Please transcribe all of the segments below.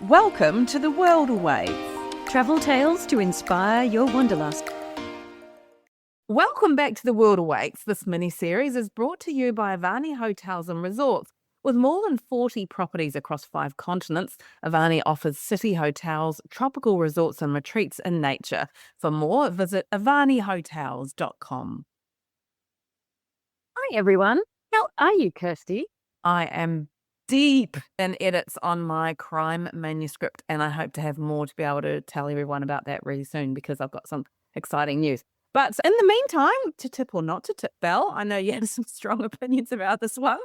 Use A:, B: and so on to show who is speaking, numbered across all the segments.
A: Welcome to the World Awaits.
B: Travel tales to inspire your wanderlust.
A: Welcome back to the World Awaits. This mini-series is brought to you by Avani Hotels and Resorts. With more than 40 properties across 5 continents, Avani offers city hotels, tropical resorts and retreats in nature. For more, visit avanihotels.com.
B: Hi everyone, how are you, Kirsty?
A: I am deep in edits on my crime manuscript, and I hope to have more to be able to tell everyone about that really soon because I've got some exciting news. But in the meantime, to tip or not to tip, Belle, I know you had some strong opinions about this one.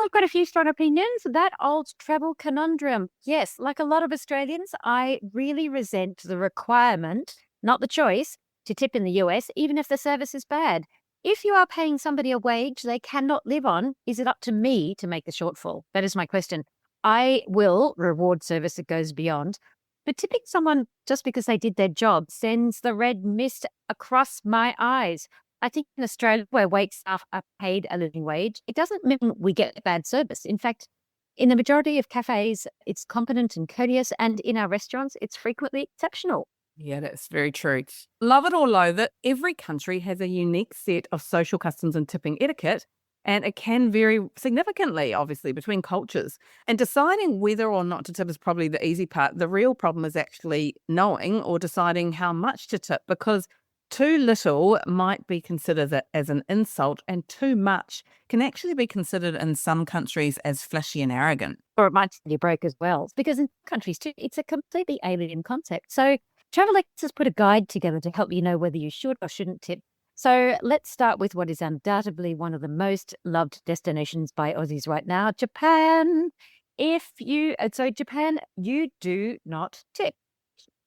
B: I've got a few strong opinions. That old travel conundrum. Yes, like a lot of Australians, I really resent the requirement, not the choice, to tip in the US, even if the service is bad. If you are paying somebody a wage they cannot live on, is it up to me to make the shortfall? That is my question. I will reward service that goes beyond, but tipping someone just because they did their job sends the red mist across my eyes. I think in Australia, where wait staff are paid a living wage, it doesn't mean we get bad service. In fact, in the majority of cafes, it's competent and courteous, and in our restaurants, it's frequently exceptional.
A: Yeah, that's very true. Love it or loathe it, every country has a unique set of social customs and tipping etiquette, and it can vary significantly, obviously, between cultures. And deciding whether or not to tip is probably the easy part. The real problem is actually knowing or deciding how much to tip, because too little might be considered as an insult, and too much can actually be considered in some countries as flashy and arrogant.
B: Or it might send you broke as well, because in countries too, it's a completely alien concept. So Travel X has put a guide together to help you know whether you should or shouldn't tip. So let's start with what is undoubtedly one of the most loved destinations by Aussies right now, Japan. Japan, you do not tip.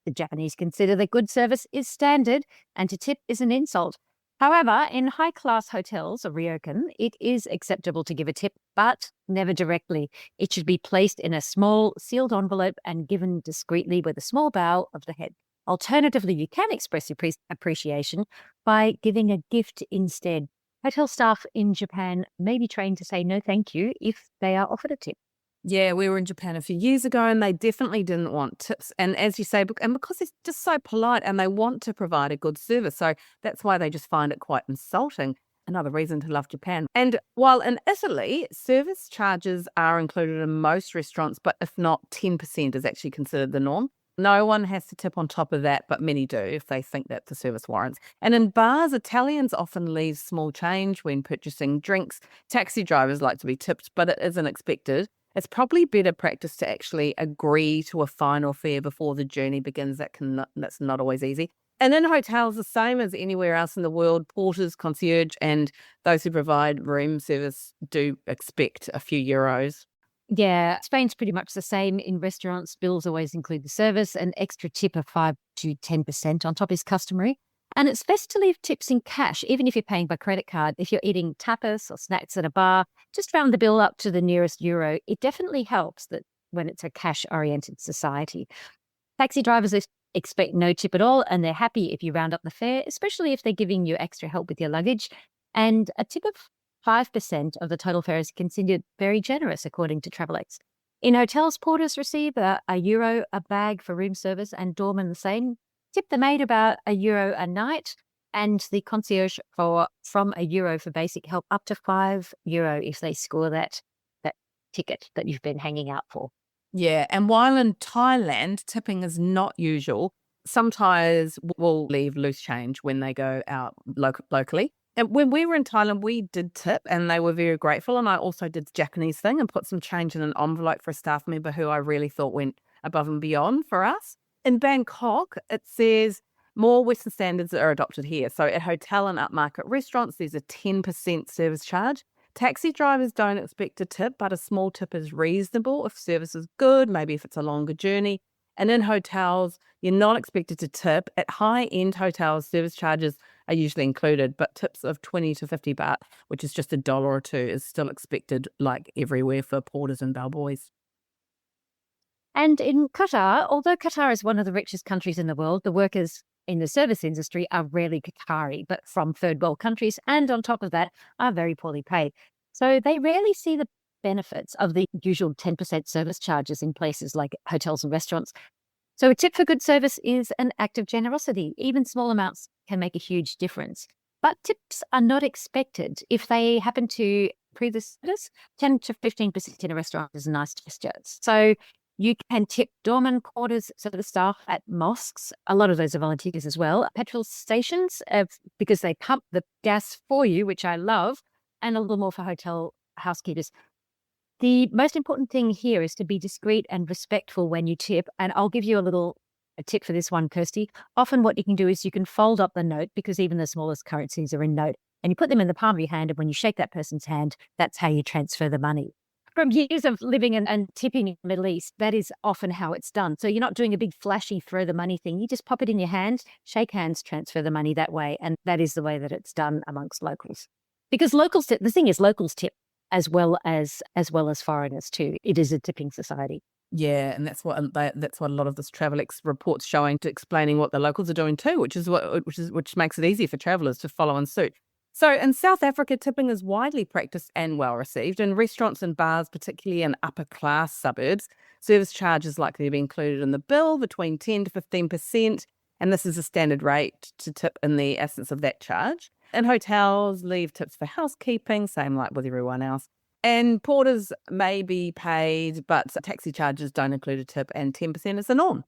B: The Japanese consider that good service is standard and to tip is an insult. However, in high-class hotels or ryokan, it is acceptable to give a tip, but never directly. It should be placed in a small sealed envelope and given discreetly with a small bow of the head. Alternatively, you can express your appreciation by giving a gift instead. Hotel staff in Japan may be trained to say no thank you if they are offered a tip.
A: Yeah, we were in Japan a few years ago and they definitely didn't want tips. And as you say, and because it's just so polite and they want to provide a good service. So that's why they just find it quite insulting. Another reason to love Japan. And while in Italy, service charges are included in most restaurants, but if not, 10% is actually considered the norm. No one has to tip on top of that, but many do if they think that the service warrants. And in bars, Italians often leave small change when purchasing drinks. Taxi drivers like to be tipped, but it isn't expected. It's probably better practice to actually agree to a final fare before the journey begins. That's not always easy. And in hotels, the same as anywhere else in the world, porters, concierge, and those who provide room service do expect a few euros.
B: Yeah, Spain's pretty much the same. In restaurants, bills always include the service. An extra tip of 5 to 10% on top is customary. And it's best to leave tips in cash, even if you're paying by credit card. If you're eating tapas or snacks at a bar, just round the bill up to the nearest euro. It definitely helps that when it's a cash-oriented society. Taxi drivers expect no tip at all, and they're happy if you round up the fare, especially if they're giving you extra help with your luggage. And a tip of 5% of the total fare is considered very generous, according to Travel X. In hotels, porters receive a euro a bag for room service, and doormen the same. Tip the maid about €1 a night, and the concierge from €1 for basic help up to €5 if they score that ticket that you've been hanging out for.
A: Yeah, and while in Thailand, tipping is not usual, some Thais will leave loose change when they go out locally. And when we were in Thailand, we did tip and they were very grateful. And I also did the Japanese thing and put some change in an envelope for a staff member who I really thought went above and beyond for us. In Bangkok, it says more Western standards are adopted here. So at hotel and upmarket restaurants, there's a 10% service charge. Taxi drivers don't expect a tip, but a small tip is reasonable if service is good, maybe if it's a longer journey. And in hotels, you're not expected to tip. At high-end hotels, service charges are usually included, but tips of 20 to 50 baht, which is just $1 or $2, is still expected like everywhere for porters and bellboys.
B: And in Qatar, although Qatar is one of the richest countries in the world, the workers in the service industry are rarely Qatari, but from third world countries, and on top of that, are very poorly paid. So they rarely see the benefits of the usual 10% service charges in places like hotels and restaurants. So a tip for good service is an act of generosity. Even small amounts can make a huge difference. But tips are not expected. If they happen to improve the service, 10 to 15% in a restaurant is a nice gesture. So you can tip doorman, porters, so the staff at mosques. A lot of those are volunteers as well. Petrol stations, because they pump the gas for you, which I love, and a little more for hotel housekeepers. The most important thing here is to be discreet and respectful when you tip. And I'll give you a tip for this one, Kirsty. Often what you can do is you can fold up the note, because even the smallest currencies are in note, and you put them in the palm of your hand. And when you shake that person's hand, that's how you transfer the money. From years of living and tipping in the Middle East, that is often how it's done. So you're not doing a big flashy throw the money thing. You just pop it in your hand, shake hands, transfer the money that way. And that is the way that it's done amongst locals. Because locals, the thing is, locals tip as well as foreigners too. It is a tipping society.
A: Yeah, and that's what a lot of this TravelX report's showing, to explaining what the locals are doing too, which makes it easy for travellers to follow in suit. So in South Africa, tipping is widely practiced and well received. In restaurants and bars, particularly in upper class suburbs, service charges likely to be included in the bill, between 10 to 15%, and this is a standard rate to tip in the absence of that charge. In hotels, leave tips for housekeeping, same like with everyone else. And porters may be paid, but taxi charges don't include a tip, and 10% is the norm.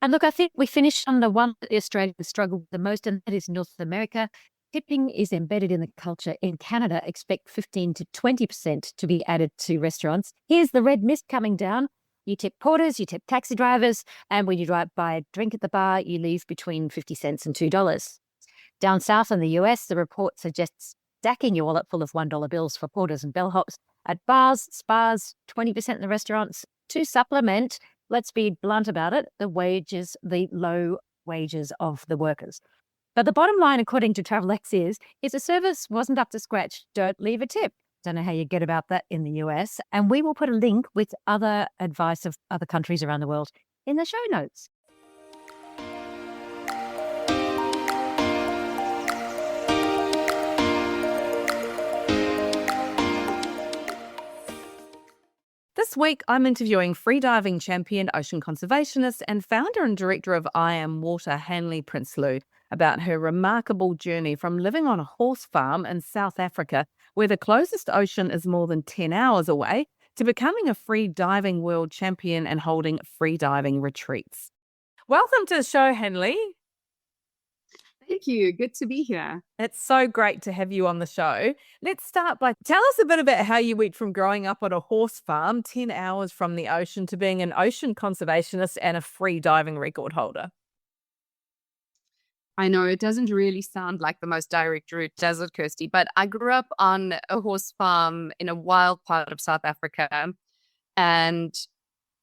B: And look, I think we finished on the one that the Australians struggle with the most, and that is North America. Tipping is embedded in the culture. In Canada, expect 15 to 20% to be added to restaurants. Here's the red mist coming down. You tip porters, you tip taxi drivers, and when you buy a drink at the bar, you leave between 50 cents and $2. Down south in the US, the report suggests stacking your wallet full of $1 bills for porters and bellhops. At bars, spas, 20% in the restaurants. To supplement, let's be blunt about it, the low wages of the workers. But the bottom line, according to TravelX, is if the service wasn't up to scratch, don't leave a tip. Don't know how you get about that in the US. And we will put a link with other advice of other countries around the world in the show notes.
A: This week, I'm interviewing freediving champion, ocean conservationist, and founder and director of I Am Water, Hanli Prinsloo, about her remarkable journey from living on a horse farm in South Africa, where the closest ocean is more than 10 hours away, to becoming a free diving world champion and holding freediving retreats. Welcome to the show, Hanli.
C: Thank you. Good to be here.
A: It's so great to have you on the show. Let's start by tell us a bit about how you went from growing up on a horse farm 10 hours from the ocean to being an ocean conservationist and a free diving record holder.
C: I know it doesn't really sound like the most direct route, does it, Kirsty? But I grew up on a horse farm in a wild part of South Africa. And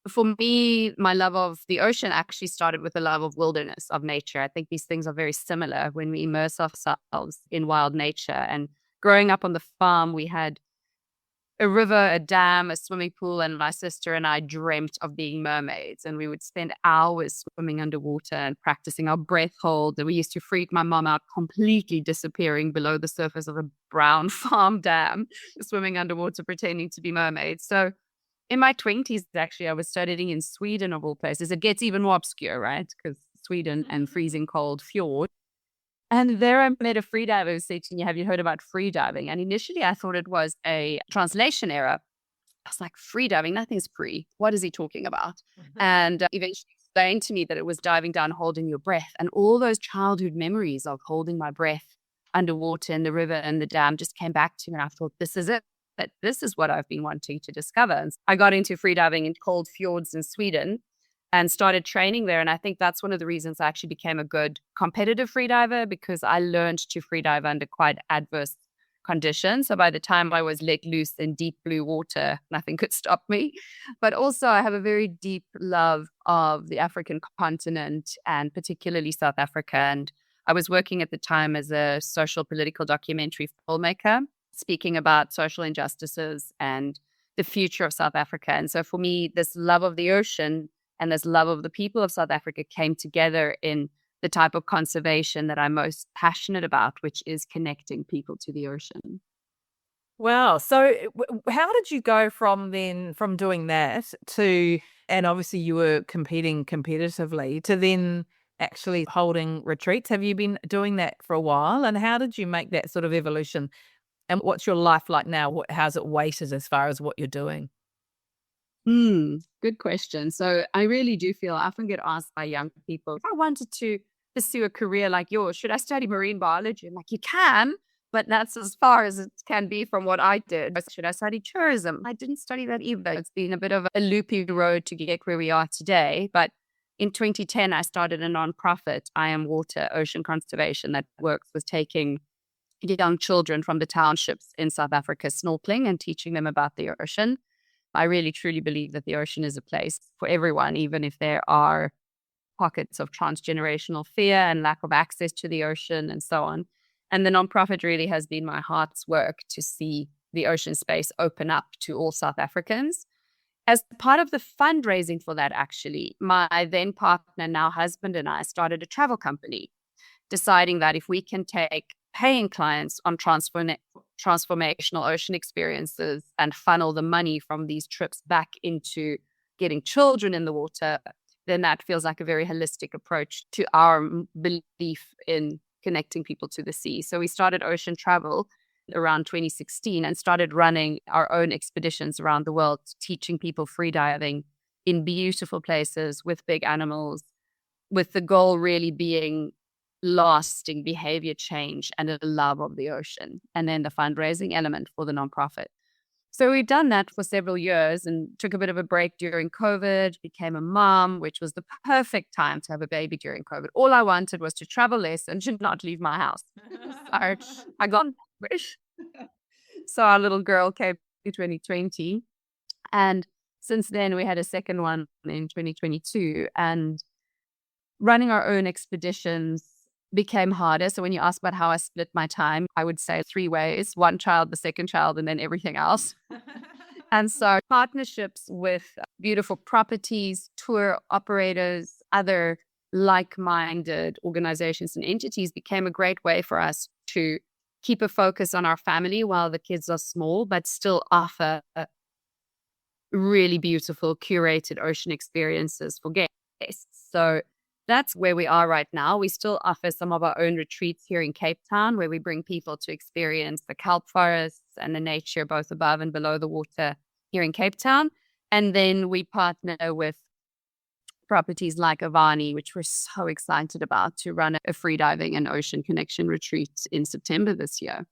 C: for me, my love of the ocean actually started with a love of wilderness, of nature. I think these things are very similar when we immerse ourselves in wild nature. And growing up on the farm, we had a river, a dam, a swimming pool, and my sister and I dreamt of being mermaids. And we would spend hours swimming underwater and practicing our breath hold. And we used to freak my mom out, completely disappearing below the surface of a brown farm dam, swimming underwater, pretending to be mermaids. So in my 20s, actually, I was studying in Sweden, of all places. It gets even more obscure, right? Because Sweden and freezing cold fjord. And there I met a freediver who said to me, have you heard about freediving? And initially I thought it was a translation error. I was like, freediving, nothing's free. What is he talking about? And eventually explained to me that it was diving down, holding your breath. And all those childhood memories of holding my breath underwater in the river and the dam just came back to me. And I thought, this is it. That this is what I've been wanting to discover. And I got into freediving in cold fjords in Sweden and started training there. And I think that's one of the reasons I actually became a good competitive freediver, because I learned to freedive under quite adverse conditions. So by the time I was let loose in deep blue water, nothing could stop me. But also I have a very deep love of the African continent and particularly South Africa. And I was working at the time as a social political documentary filmmaker, speaking about social injustices and the future of South Africa. And so for me, this love of the ocean and this love of the people of South Africa came together in the type of conservation that I'm most passionate about, which is connecting people to the ocean.
A: Wow. So how did you go from doing that to, and obviously you were competing competitively, to then actually holding retreats? Have you been doing that for a while? And how did you make that sort of evolution? And what's your life like now? How's it weighted as far as what you're doing?
C: Good question. So I really do feel I often get asked by young people, if I wanted to pursue a career like yours, should I study marine biology? I'm like, you can, but that's as far as it can be from what I did. Should I study tourism? I didn't study that either. It's been a bit of a loopy road to get where we are today. But in 2010, I started a nonprofit, I Am Water Ocean Conservation, that works with taking young children from the townships in South Africa snorkeling and teaching them about the ocean. I really truly believe that the ocean is a place for everyone, even if there are pockets of transgenerational fear and lack of access to the ocean and so on. And the nonprofit really has been my heart's work to see the ocean space open up to all South Africans. As part of the fundraising for that, actually, my then partner, now husband, and I started a travel company, deciding that if we can take paying clients on transformational ocean experiences and funnel the money from these trips back into getting children in the water, then that feels like a very holistic approach to our belief in connecting people to the sea. So we started Ocean Travel around 2016 and started running our own expeditions around the world, teaching people freediving in beautiful places with big animals, with the goal really being lasting behavior change and a love of the ocean, and then the fundraising element for the nonprofit. So we've done that for several years and took a bit of a break during COVID, became a mom, which was the perfect time to have a baby during COVID. All I wanted was to travel less and should not leave my house. So I got wish. So our little girl came in 2020. And since then, we had a second one in 2022. And running our own expeditions became harder. So when you ask about how I split my time, I would say 3 ways: one child, the second child, and then everything else. And so partnerships with beautiful properties, tour operators, other like-minded organizations and entities became a great way for us to keep a focus on our family while the kids are small, but still offer really beautiful curated ocean experiences for guests. So that's where we are right now. We still offer some of our own retreats here in Cape Town, where we bring people to experience the kelp forests and the nature both above and below the water here in Cape Town. And then we partner with properties like Avani, which we're so excited about, to run a freediving and ocean connection retreat in September this year.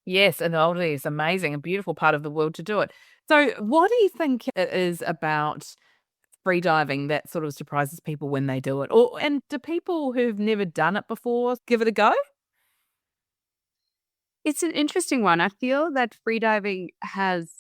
A: Yes, and Oldie is amazing, a beautiful part of the world to do it. So what do you think it is about freediving that sort of surprises people when they do it? And do people who've never done it before give it a go?
C: It's an interesting one. I feel that freediving has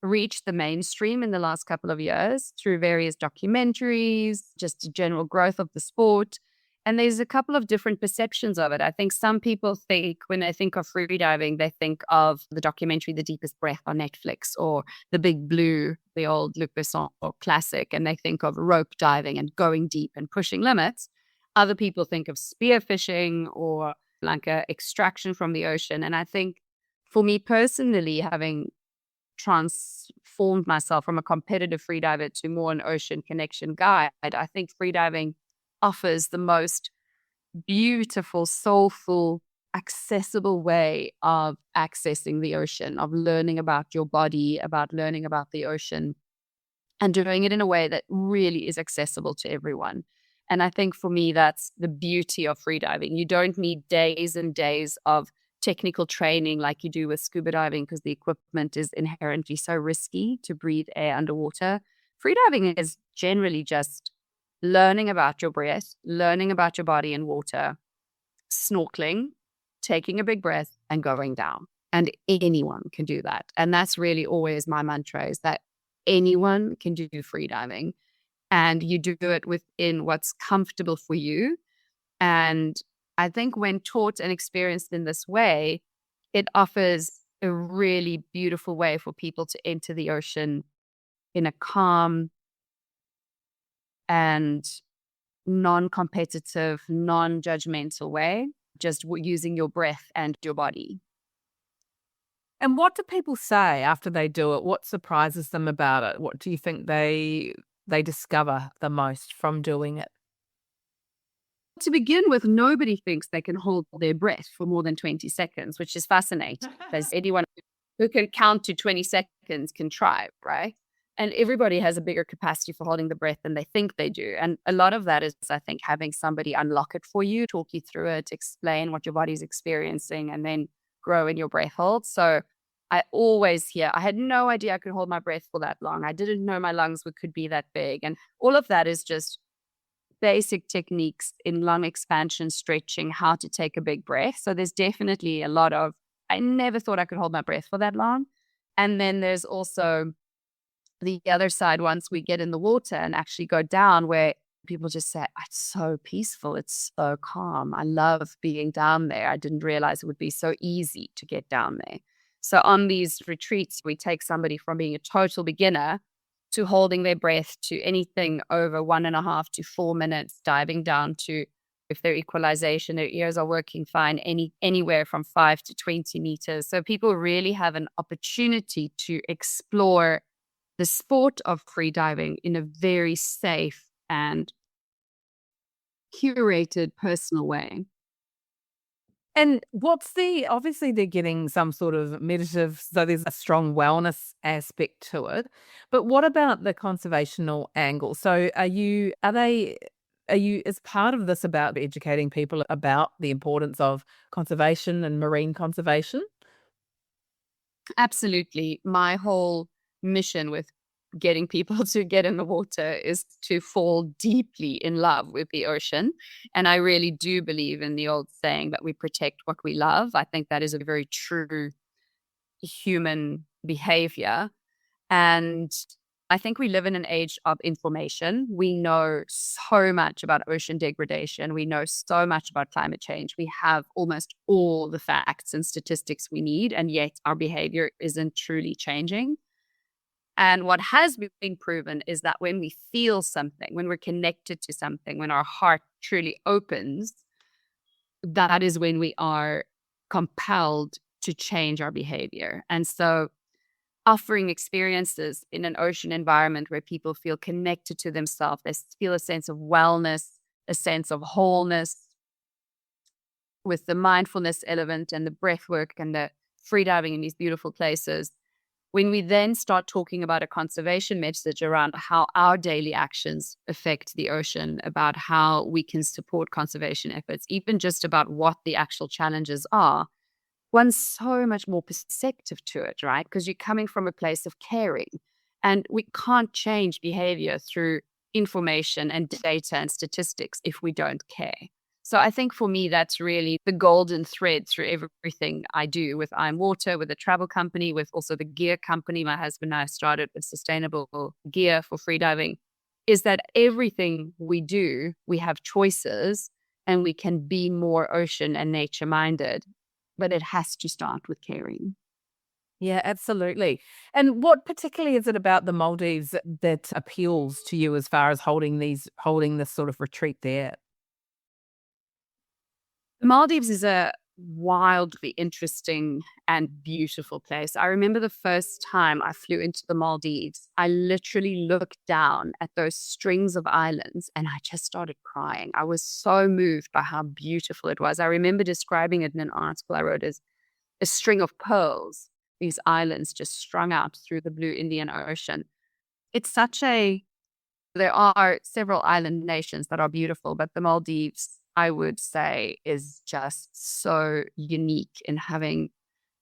C: reached the mainstream in the last couple of years through various documentaries, just general growth of the sport. And there's a couple of different perceptions of it. I think some people think, when they think of freediving, they think of the documentary The Deepest Breath on Netflix, or The Big Blue, the old Luc Besson classic, and they think of rope diving and going deep and pushing limits. Other people think of spearfishing or like a extraction from the ocean. And I think for me personally, having transformed myself from a competitive freediver to more an ocean connection guide, I think freediving offers the most beautiful, soulful, accessible way of accessing the ocean, of learning about your body, about learning about the ocean, and doing it in a way that really is accessible to everyone. And I think for me, that's the beauty of freediving. You don't need days and days of technical training like you do with scuba diving, because the equipment is inherently so risky to breathe air underwater. Freediving is generally just learning about your breath, learning about your body in water, snorkeling, taking a big breath, and going down. And anyone can do that. And that's really always my mantra, is that anyone can do freediving, and you do it within what's comfortable for you. And I think when taught and experienced in this way, it offers a really beautiful way for people to enter the ocean in a calm and non-competitive, non-judgmental way, just using your breath and your body.
A: And what do people say after they do it? What surprises them about it? What do you think they discover the most from doing it?
C: To begin with, nobody thinks they can hold their breath for more than 20 seconds, which is fascinating. Because anyone who can count to 20 seconds can try, right? And everybody has a bigger capacity for holding the breath than they think they do. And a lot of that is, I think, having somebody unlock it for you, talk you through it, explain what your body's experiencing, and then grow in your breath hold. So I always hear, I had no idea I could hold my breath for that long. I didn't know my lungs could be that big. And all of that is just basic techniques in lung expansion, stretching, how to take a big breath. So there's definitely a lot of, I never thought I could hold my breath for that long. And then there's also the other side, once we get in the water and actually go down, where people just say, it's so peaceful, it's so calm. I love being down there. I didn't realize it would be so easy to get down there. So on these retreats, we take somebody from being a total beginner to holding their breath to anything over 1.5 to 4 minutes, diving down to, if their equalization, their ears are working fine, anywhere from 5 to 20 meters. So people really have an opportunity to explore the sport of freediving in a very safe and curated, personal way.
A: And obviously they're getting some sort of meditative, so there's a strong wellness aspect to it. But what about the conservational angle? So are you, is part of this about educating people about the importance of conservation and marine conservation?
C: Absolutely. My whole mission with getting people to get in the water is to fall deeply in love with the ocean. And I really do believe in the old saying that we protect what we love. I think that is a very true human behavior. And I think we live in an age of information. We know so much about ocean degradation. We know so much about climate change. We have almost all the facts and statistics we need, and yet our behavior isn't truly changing. And what has been proven is that when we feel something, when we're connected to something, when our heart truly opens, that is when we are compelled to change our behavior. And so offering experiences in an ocean environment where people feel connected to themselves, they feel a sense of wellness, a sense of wholeness, with the mindfulness element and the breath work and the freediving in these beautiful places. When we then start talking about a conservation message around how our daily actions affect the ocean, about how we can support conservation efforts, even just about what the actual challenges are, one's so much more perceptive to it, right? Because you're coming from a place of caring. And we can't change behavior through information and data and statistics if we don't care. So I think for me, that's really the golden thread through everything I do with I'm Water, with the travel company, with also the gear company. My husband and I started with sustainable gear for freediving, is that everything we do, we have choices and we can be more ocean and nature minded, but it has to start with caring.
A: Yeah, absolutely. And what particularly is it about the Maldives that appeals to you as far as holding this sort of retreat there?
C: The Maldives is a wildly interesting and beautiful place. I remember the first time I flew into the Maldives, I literally looked down at those strings of islands and I just started crying. I was so moved by how beautiful it was. I remember describing it in an article I wrote as a string of pearls, these islands just strung out through the blue Indian Ocean. There are several island nations that are beautiful, but the Maldives, I would say, is just so unique in having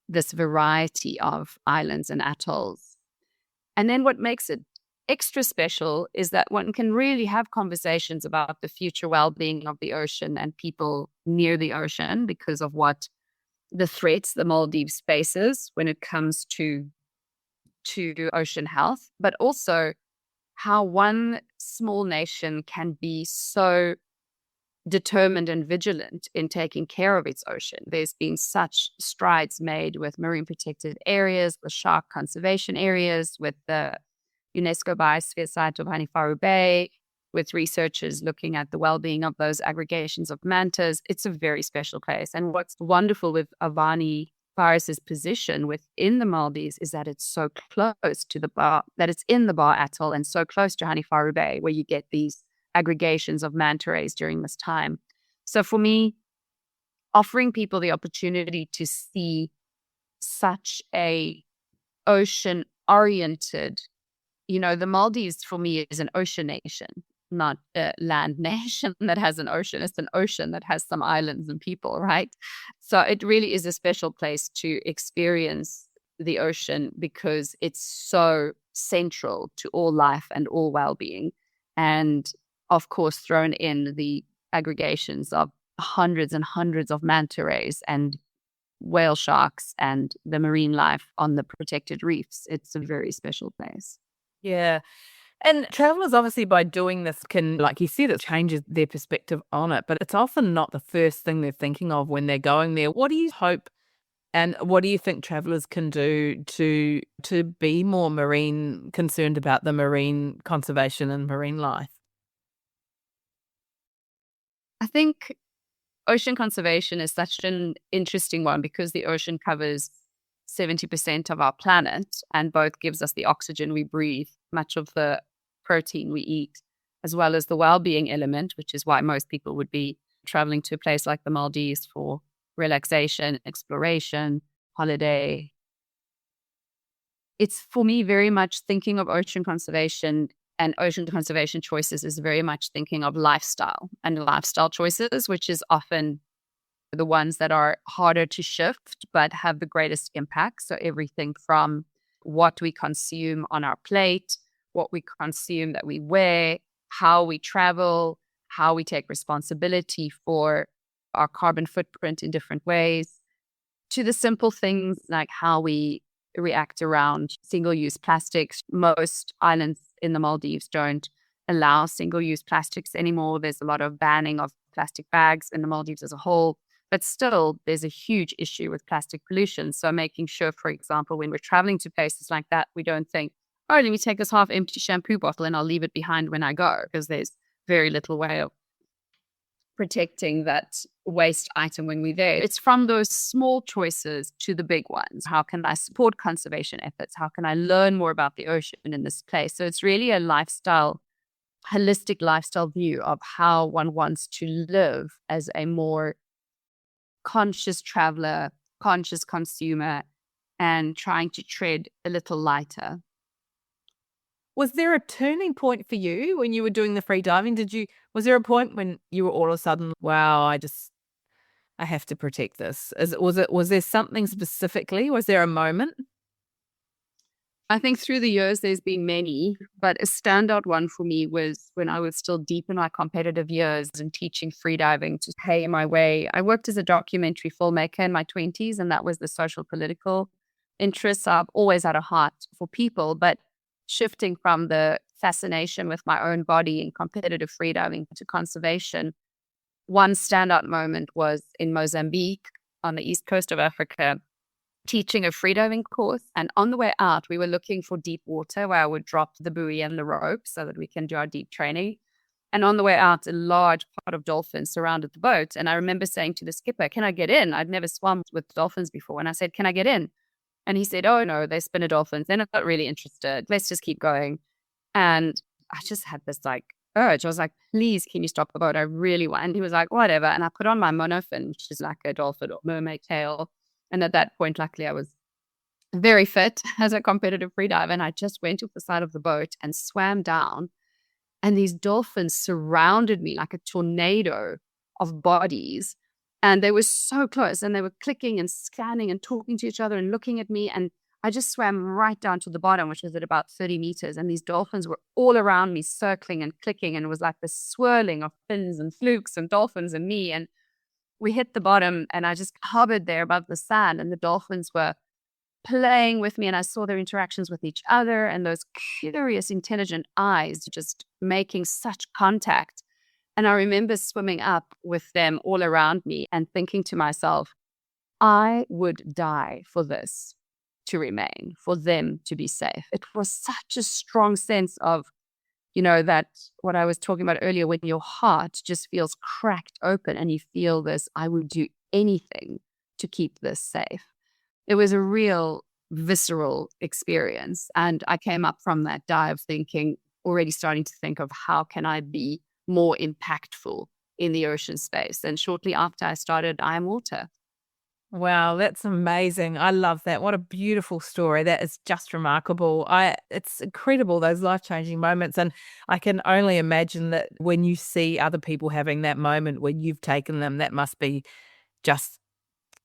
C: this variety of islands and atolls. And then what makes it extra special is that one can really have conversations about the future well-being of the ocean and people near the ocean because of what the threats the Maldives faces when it comes to ocean health, but also how one small nation can be so determined and vigilant in taking care of its ocean. There's been such strides made with marine protected areas, with shark conservation areas, with the UNESCO Biosphere site of Hanli Prinsloo Bay, with researchers looking at the well-being of those aggregations of mantas. It's a very special place. And what's wonderful with Avani Fares's position within the Maldives is that it's so close to the bar, that it's in the Bar Atoll and so close to Hanli Bay, where you get these aggregations of manta rays during this time. So for me, offering people the opportunity to see such a ocean-oriented, the Maldives for me is an ocean nation, not a land nation that has an ocean. It's an ocean that has some islands and people, right? So it really is a special place to experience the ocean because it's so central to all life and all well-being. And of course, thrown in the aggregations of hundreds and hundreds of manta rays and whale sharks and the marine life on the protected reefs. It's a very special place.
A: Yeah. And travelers, obviously, by doing this can, like you said, it changes their perspective on it, but it's often not the first thing they're thinking of when they're going there. What do you hope and what do you think travelers can do to be more concerned about the marine conservation and marine life?
C: I think ocean conservation is such an interesting one because the ocean covers 70% of our planet and both gives us the oxygen we breathe, much of the protein we eat, as well as the well-being element, which is why most people would be traveling to a place like the Maldives for relaxation, exploration, holiday. It's for me very much thinking of ocean conservation and ocean conservation choices is very much thinking of lifestyle and lifestyle choices, which is often the ones that are harder to shift but have the greatest impact. So everything from what we consume on our plate, what we consume that we wear, how we travel, how we take responsibility for our carbon footprint in different ways, to the simple things like how we react around single-use plastics. Most islands in the Maldives don't allow single-use plastics anymore. There's a lot of banning of plastic bags in the Maldives as a whole. But still, there's a huge issue with plastic pollution. So making sure, for example, when we're traveling to places like that, we don't think, oh, let me take this half-empty shampoo bottle and I'll leave it behind when I go, because there's very little way of protecting that waste item when we're there. It's from those small choices to the big ones. How can I support conservation efforts? How can I learn more about the ocean in this place? So it's really a holistic lifestyle view of how one wants to live as a more conscious traveler, conscious consumer, and trying to tread a little lighter.
A: Was there a turning point for you when you were doing the free diving? Was there a point when you were all of a sudden, wow, I have to protect this? Was there something specifically? Was there a moment?
C: I think through the years, there's been many, but a standout one for me was when I was still deep in my competitive years and teaching freediving to pay my way. I worked as a documentary filmmaker in my 20s, and that was the social political interests. I've always had a heart for people, but shifting from the fascination with my own body in competitive freediving to conservation, one standout moment was in Mozambique on the east coast of Africa, teaching a freediving course. And on the way out, we were looking for deep water where I would drop the buoy and the rope so that we can do our deep training. And on the way out, a large part of dolphins surrounded the boat. And I remember saying to the skipper, can I get in? I'd never swum with dolphins before. And I said, can I get in? And he said, oh, no, they're spinner dolphins. They're not really interested. Let's just keep going. And I just had this urge. I was like, please, can you stop the boat? I really want. And he was like, whatever. And I put on my monofin, which is like a dolphin or mermaid tail. And at that point, luckily, I was very fit as a competitive freediver. And I just went off the side of the boat and swam down. And these dolphins surrounded me like a tornado of bodies. And they were so close, and they were clicking and scanning and talking to each other and looking at me. And I just swam right down to the bottom, which was at about 30 meters. And these dolphins were all around me, circling and clicking. And it was like the swirling of fins and flukes and dolphins and me. And we hit the bottom, and I just hovered there above the sand. And the dolphins were playing with me. And I saw their interactions with each other and those curious, intelligent eyes just making such contact. And I remember swimming up with them all around me and thinking to myself, I would die for this to remain, for them to be safe. It was such a strong sense of, that what I was talking about earlier, when your heart just feels cracked open and you feel this, I would do anything to keep this safe. it was a real visceral experience. And I came up from that dive already starting to think of how can I be more impactful in the ocean space. And shortly after I started I Am Water.
A: Wow, that's amazing. I love that. What a beautiful story. That is just remarkable. It's incredible, those life-changing moments. And I can only imagine that when you see other people having that moment when you've taken them, that must be just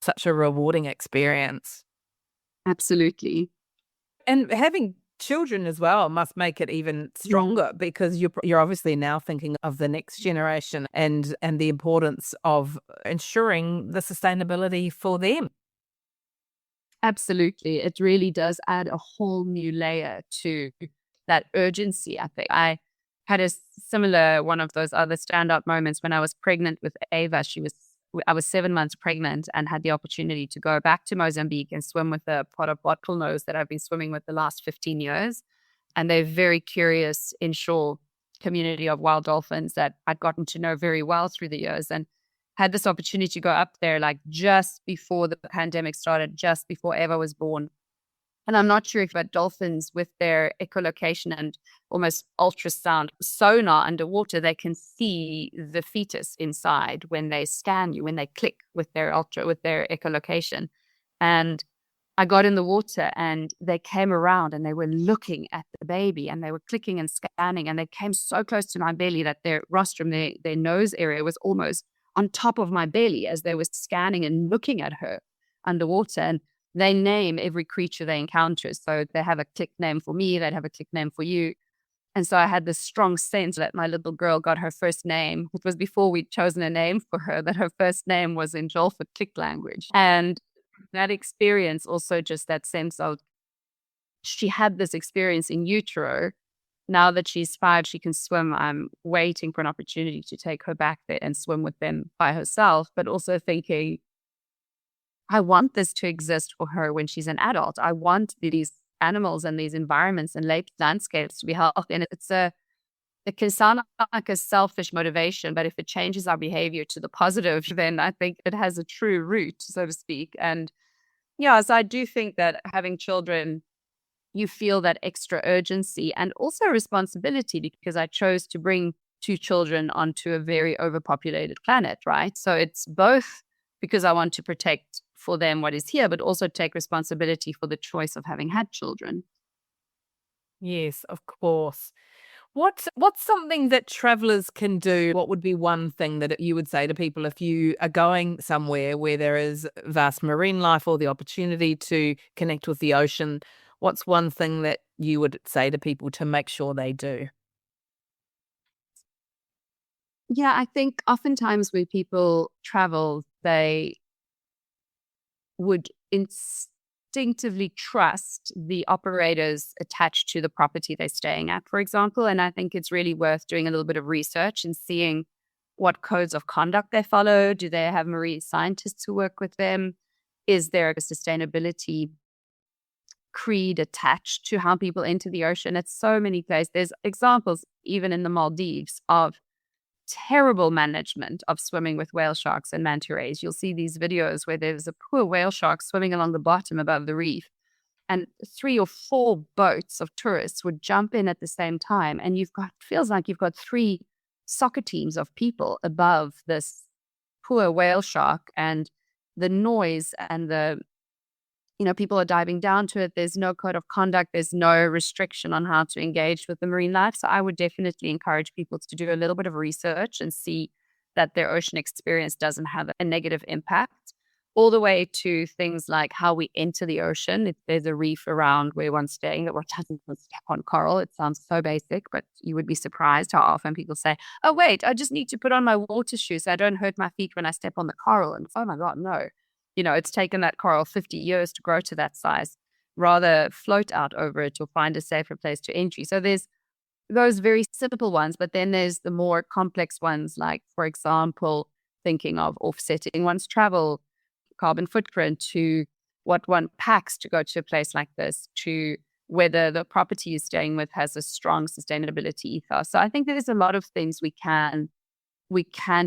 A: such a rewarding experience.
C: Absolutely.
A: And having children as well must make it even stronger because you're obviously now thinking of the next generation and the importance of ensuring the sustainability for them.
C: Absolutely. It really does add a whole new layer to that urgency. I think I had a similar one of those other standout moments when I was pregnant with Ava. I was 7 months pregnant and had the opportunity to go back to Mozambique and swim with a pot of bottlenose that I've been swimming with the last 15 years. And they're very curious inshore community of wild dolphins that I'd gotten to know very well through the years, and had this opportunity to go up there like just before the pandemic started, just before Eva was born. And I'm not sure if but dolphins with their echolocation and almost ultrasound sonar underwater, they can see the fetus inside when they scan you, when they click with their echolocation. And I got in the water and they came around and they were looking at the baby and they were clicking and scanning, and they came so close to my belly that their rostrum, their nose area was almost on top of my belly as they were scanning and looking at her underwater. And they name every creature they encounter. So they have a click name for me, they'd have a click name for you. And so I had this strong sense that my little girl got her first name. It was before we'd chosen a name for her, that her first name was in dolphin click language. And that experience, also just that sense of she had this experience in utero. Now that she's 5, she can swim. I'm waiting for an opportunity to take her back there and swim with them by herself, but also thinking, I want this to exist for her when she's an adult. I want these animals and these environments and lake landscapes to be healthy. And it can sound like a selfish motivation, but if it changes our behavior to the positive, then I think it has a true root, so to speak. And yeah, so I do think that having children, you feel that extra urgency and also responsibility, because I chose to bring 2 children onto a very overpopulated planet, right? So it's both because I want to protect for them what is here, but also take responsibility for the choice of having had children.
A: Yes, of course. What's something that travelers can do? What would be one thing that you would say to people if you are going somewhere where there is vast marine life or the opportunity to connect with the ocean? What's one thing that you would say to people to make sure they do?
C: Yeah, I think oftentimes when people travel, they would instinctively trust the operators attached to the property they're staying at, for example. And I think it's really worth doing a little bit of research and seeing what codes of conduct they follow. Do they have marine scientists who work with them? Is there a sustainability creed attached to how people enter the ocean? It's so many places. There's examples even in the Maldives of terrible management of swimming with whale sharks and manta rays. You'll see these videos where there's a poor whale shark swimming along the bottom above the reef, and 3 or 4 boats of tourists would jump in at the same time, and feels like you've got 3 soccer teams of people above this poor whale shark, and the noise and people are diving down to it. There's no code of conduct. There's no restriction on how to engage with the marine life. So I would definitely encourage people to do a little bit of research and see that their ocean experience doesn't have a negative impact, all the way to things like how we enter the ocean. If there's a reef around where one's staying that doesn't step on coral, it sounds so basic, but you would be surprised how often people say, oh, wait, I just need to put on my water shoes so I don't hurt my feet when I step on the coral. And oh my God, no. It's taken that coral 50 years to grow to that size. Rather float out over it or find a safer place to entry. So there's those very simple ones, but then there's the more complex ones, like, for example, thinking of offsetting one's travel carbon footprint, to what one packs to go to a place like this, to whether the property you're staying with has a strong sustainability ethos. So I think there's a lot of things we can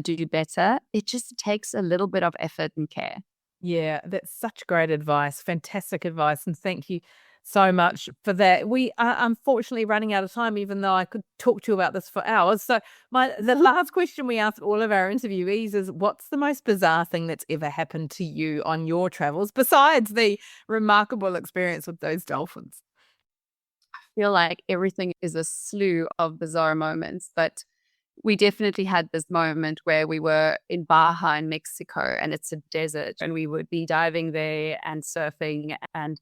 C: do better. It just takes a little bit of effort and care.
A: Yeah, that's such great advice. Fantastic advice. And thank you so much for that. We are unfortunately running out of time, even though I could talk to you about this for hours. So the last question we ask all of our interviewees is, what's the most bizarre thing that's ever happened to you on your travels besides the remarkable experience with those dolphins?
C: Feel like everything is a slew of bizarre moments, but we definitely had this moment where we were in Baja in Mexico, and it's a desert, and we would be diving there and surfing, and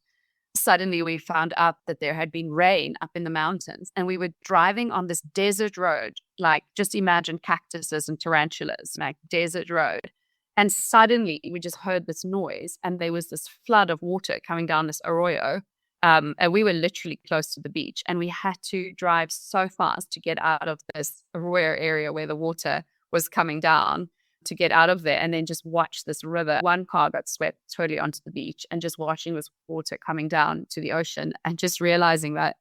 C: suddenly we found out that there had been rain up in the mountains, and we were driving on this desert road, like just imagine cactuses and tarantulas, like desert road. And suddenly we just heard this noise, and there was this flood of water coming down this arroyo. And we were literally close to the beach, and we had to drive so fast to get out of this arroyo area where the water was coming down, to get out of there, and then just watch this river. One car got swept totally onto the beach, and just watching this water coming down to the ocean, and just realizing that,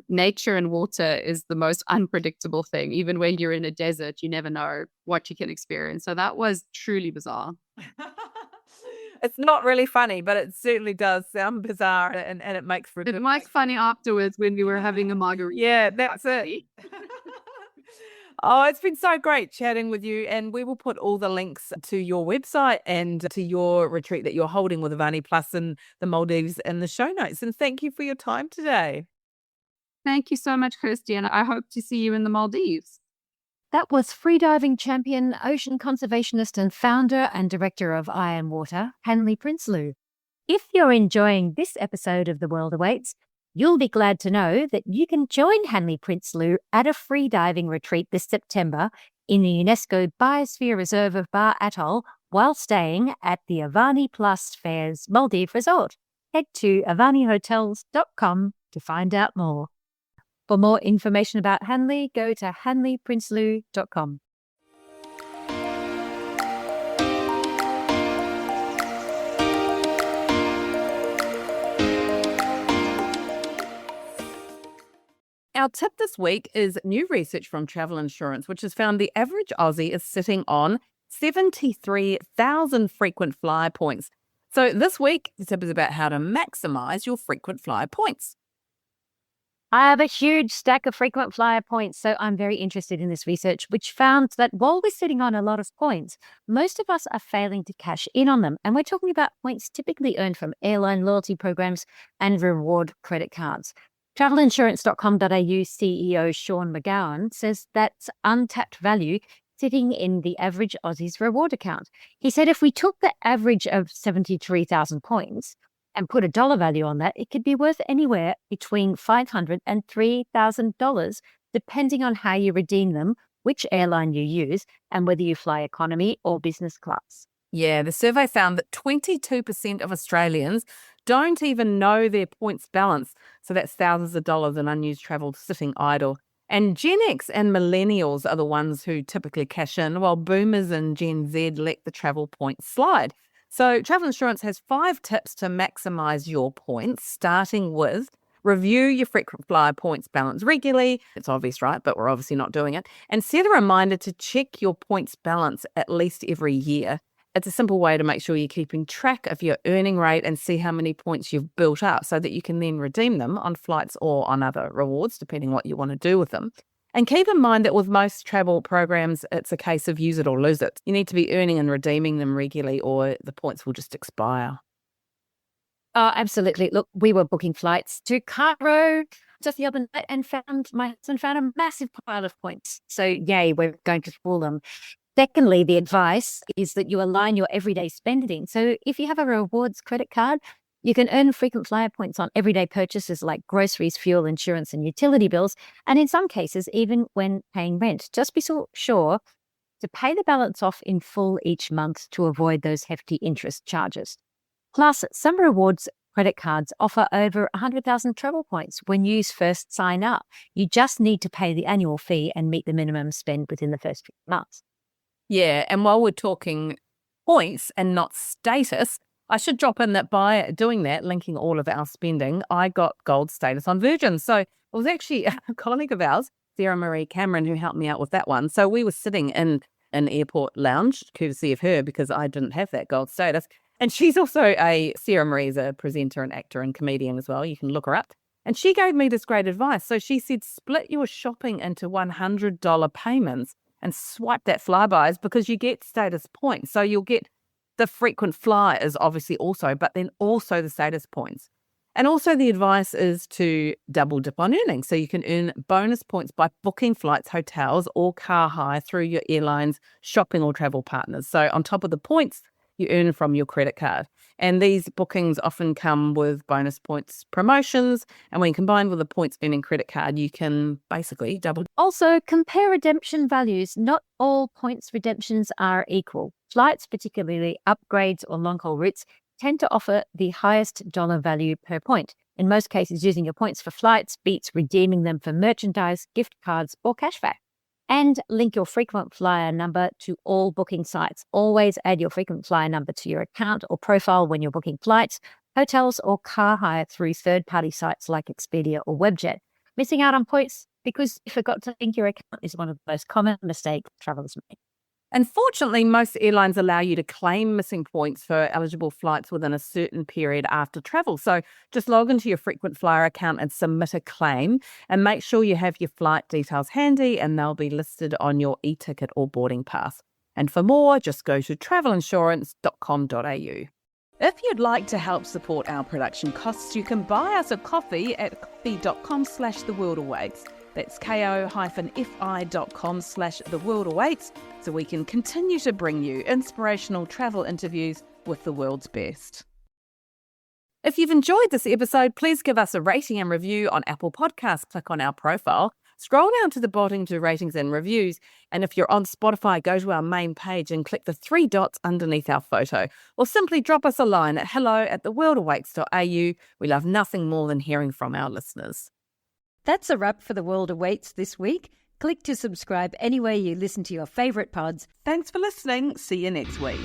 C: nature and water is the most unpredictable thing. Even when you're in a desert, you never know what you can experience. So that was truly bizarre.
A: It's not really funny, but it certainly does sound bizarre, and it makes for a
C: It was funny afterwards when we were having a margarita.
A: Yeah, that's it. Oh, it's been so great chatting with you, and we will put all the links to your website and to your retreat that you're holding with Avani Plus in the Maldives in the show notes. And thank you for your time today.
C: Thank you so much, Kirsty, and I hope to see you in the Maldives.
B: That was freediving champion, ocean conservationist, and founder and director of Eye and Water, Hanli Prinsloo. If you're enjoying this episode of The World Awaits, you'll be glad to know that you can join Hanli Prinsloo at a freediving retreat this September in the UNESCO Biosphere Reserve of Bar Atoll while staying at the Avani Fares Maldives Resort. Head to avanihotels.com to find out more. For more information about Hanli, go to hanliprinsloo.com.
A: Our tip this week is new research from travel insurance, which has found the average Aussie is sitting on 73,000 frequent flyer points. So this week, the tip is about how to maximize your frequent flyer points.
B: I have a huge stack of frequent flyer points, so I'm very interested in this research, which found that while we're sitting on a lot of points, most of us are failing to cash in on them. And we're talking about points typically earned from airline loyalty programs and reward credit cards. Travelinsurance.com.au CEO Sean McGowan says that's untapped value sitting in the average Aussie's reward account. He said if we took the average of 73,000 points and put a dollar value on that, it could be worth anywhere between $500 and $3,000, depending on how you redeem them, which airline you use, and whether you fly economy or business class.
A: Yeah, the survey found that 22% of Australians don't even know their points balance. So that's thousands of dollars in unused travel sitting idle. And Gen X and millennials are the ones who typically cash in, while boomers and Gen Z let the travel points slide. So travel insurance has 5 tips to maximize your points, starting with review your frequent flyer points balance regularly. It's obvious, right? But we're obviously not doing it. And set a reminder to check your points balance at least every year. It's a simple way to make sure you're keeping track of your earning rate and see how many points you've built up so that you can then redeem them on flights or on other rewards, depending what you want to do with them. And keep in mind that with most travel programs, it's a case of use it or lose it. You need to be earning and redeeming them regularly or the points will just expire.
B: Oh, absolutely. Look, we were booking flights to Cairo just the other night and my husband found a massive pile of points. So yay, we're going to pull them. Secondly, the advice is that you align your everyday spending. So if you have a rewards credit card, you can earn frequent flyer points on everyday purchases like groceries, fuel, insurance, and utility bills. And in some cases, even when paying rent. Just be so sure to pay the balance off in full each month to avoid those hefty interest charges. Plus, some rewards credit cards offer over 100,000 travel points when you first sign up. You just need to pay the annual fee and meet the minimum spend within the first few months.
A: Yeah, and while we're talking points and not status, I should drop in that by doing that, linking all of our spending, I got gold status on Virgin. So it was actually a colleague of ours, Sarah Marie Cameron, who helped me out with that one. So we were sitting in an airport lounge, courtesy of her, because I didn't have that gold status. And she's also Sarah Marie's a presenter and actor and comedian as well. You can look her up. And she gave me this great advice. So she said, split your shopping into $100 payments and swipe that Flybuys because you get status points. So you'll get the frequent flyers, obviously, also, but then also the status points. And also the advice is to double dip on earnings. So you can earn bonus points by booking flights, hotels, or car hire through your airline's shopping or travel partners. So on top of the points you earn from your credit card. And these bookings often come with bonus points promotions. And when combined with a points earning credit card, you can basically double.
B: Also, compare redemption values. Not all points redemptions are equal. Flights, particularly upgrades or long-haul routes, tend to offer the highest dollar value per point. In most cases, using your points for flights beats redeeming them for merchandise, gift cards, or cashback. And link your frequent flyer number to all booking sites. Always add your frequent flyer number to your account or profile when you're booking flights, hotels, or car hire through third-party sites like Expedia or Webjet. Missing out on points because you forgot to link your account is one of the most common mistakes travelers make.
A: Unfortunately, most airlines allow you to claim missing points for eligible flights within a certain period after travel. So just log into your frequent flyer account and submit a claim, and make sure you have your flight details handy and they'll be listed on your e-ticket or boarding pass. And for more, just go to travelinsurance.com.au. If you'd like to help support our production costs, you can buy us a coffee at coffee.com/theworldawaits. That's ko-fi.com/theworldawaits, so we can continue to bring you inspirational travel interviews with the world's best. If you've enjoyed this episode, please give us a rating and review on Apple Podcasts. Click on our profile, scroll down to the bottom to ratings and reviews, and if you're on Spotify, go to our main page and click the 3 dots underneath our photo, or simply drop us a line at hello@theworldawaits.au. We love nothing more than hearing from our listeners.
D: That's a wrap for The World Awaits this week. Click to subscribe anywhere you listen to your favourite pods.
A: Thanks for listening. See you next week.